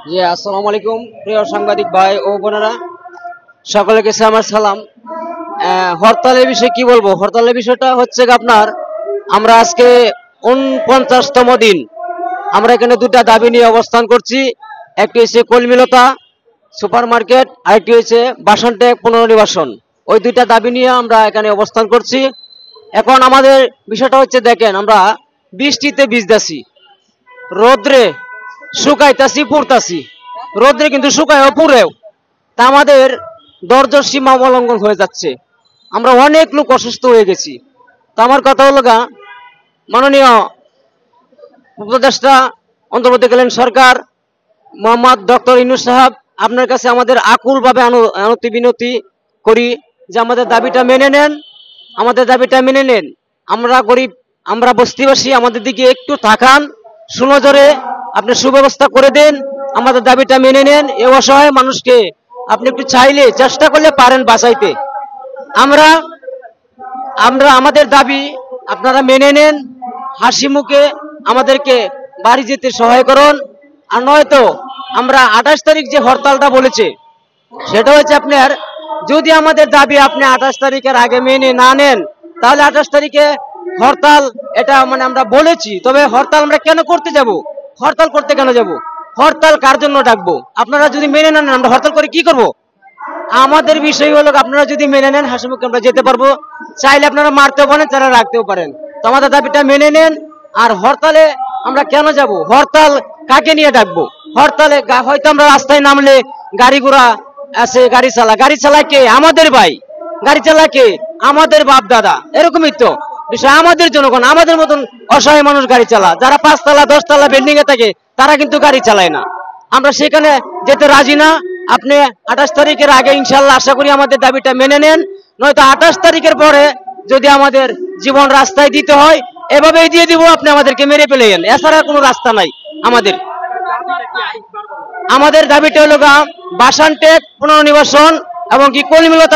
জি, আসসালামু আলাইকুম প্রিয় সাংবাদিক ভাই ও বোনেরা, সকলের কাছে আমার সালাম। হরতালের বিষয়ে কি বলবো? হরতালের বিষয়টা হচ্ছে গিয়ে আপনার, আমরা আজকে ৪৯তম দিন আমরা এখানে দুটা দাবি নিয়ে অবস্থান করছি। একটি হচ্ছে কলমিলতা সুপার মার্কেট, আরেকটি হচ্ছে বাসনটেক পুনর্নিবাসন। ওই দুইটা দাবি নিয়ে আমরা এখানে অবস্থান করছি। এখন আমাদের বিষয়টা হচ্ছে, দেখেন আমরা বৃষ্টিতে ভিজতেছি, রোদ্রে শুকাইতাছি, পুড়তাছি, রোদ্রে কিন্তু শুকায়ও পুড়েও। তা আমাদের ধৈর্যের সীমা অবলম্বন হয়ে যাচ্ছে, আমরা অনেক লোক অসুস্থ হয়ে গেছি। তো আমার কথা হলো গা, মাননীয় উপদেষ্টা অন্তর্বর্তীকালীন সরকার মোহাম্মদ ডক্টর ইউনূস সাহেব, আপনার কাছে আমাদের আকুলভাবে আনতি বিনতি করি যে আমাদের দাবিটা মেনে নেন, আমাদের দাবিটা মেনে নেন। আমরা গরিব, আমরা বস্তিবাসী, আমাদের দিকে একটু তাকান, সুনজরে আপনি সুব্যবস্থা করে দেন, আমাদের দাবিটা মেনে নেন। এ অসহায় মানুষকে আপনি একটু চাইলে, চেষ্টা করলে পারেন বাঁচাইতে। আমরা আমরা আমাদের দাবি আপনারা মেনে নেন, হাসি মুখে আমাদেরকে বাড়ি যেতে সহায় করুন। আর নয়তো আমরা 28 তারিখ যে হরতালটা বলেছে, সেটা হচ্ছে আপনার, যদি আমাদের দাবি আপনি 28 তারিখের আগে মেনে না নেন, তাহলে 28 তারিখে হরতাল, এটা মানে আমরা বলেছি। তবে হরতাল আমরা কেন করতে যাব? হরতাল করতে কেন যাব? হরতাল কার জন্য ডাকবো? আপনারা যদি মেনে নেন, আমরা হরতাল করে কি করব? আমাদের বিষয় হলো, আপনারা যদি মেনে নেন, হাসিমুখে আমরা যেতে পারবো। চাইলে আপনারা মারতেও পারেন, তারা রাখতেও পারেন। তো আমাদের দাবিটা মেনে নেন। আর হরতালে আমরা কেন যাব? হরতাল কাকে নিয়ে ডাকবো? হরতালে হয়তো আমরা রাস্তায় নামলে গাড়ি ঘোড়া আছে, গাড়ি চালায় কে? আমাদের ভাই। গাড়ি চালায় কে? আমাদের বাপ দাদা। এরকমই তো বিষয়। আমাদের জনগণ, আমাদের মতন অসহায় মানুষ গাড়ি চালা, যারা 5 তলা 10 তলা বিল্ডিং এ থাকে, তারা কিন্তু গাড়ি চালায় না। আমরা সেখানে যেতে রাজি না। আপনি 28 তারিখের আগে ইনশাল্লাহ আশা করি আমাদের দাবিটা মেনে নেন। নয়তো 28 তারিখের পরে যদি আমাদের জীবন রাস্তায় দিতে হয়, এভাবেই দিয়ে দিব। আপনি আমাদেরকে মেরে ফেলেন, এছাড়া কোনো রাস্তা নাই আমাদের। আমাদের দাবিটা হলো বাসানটেক পুনর্নিবাসন এবং কি কলমিলতা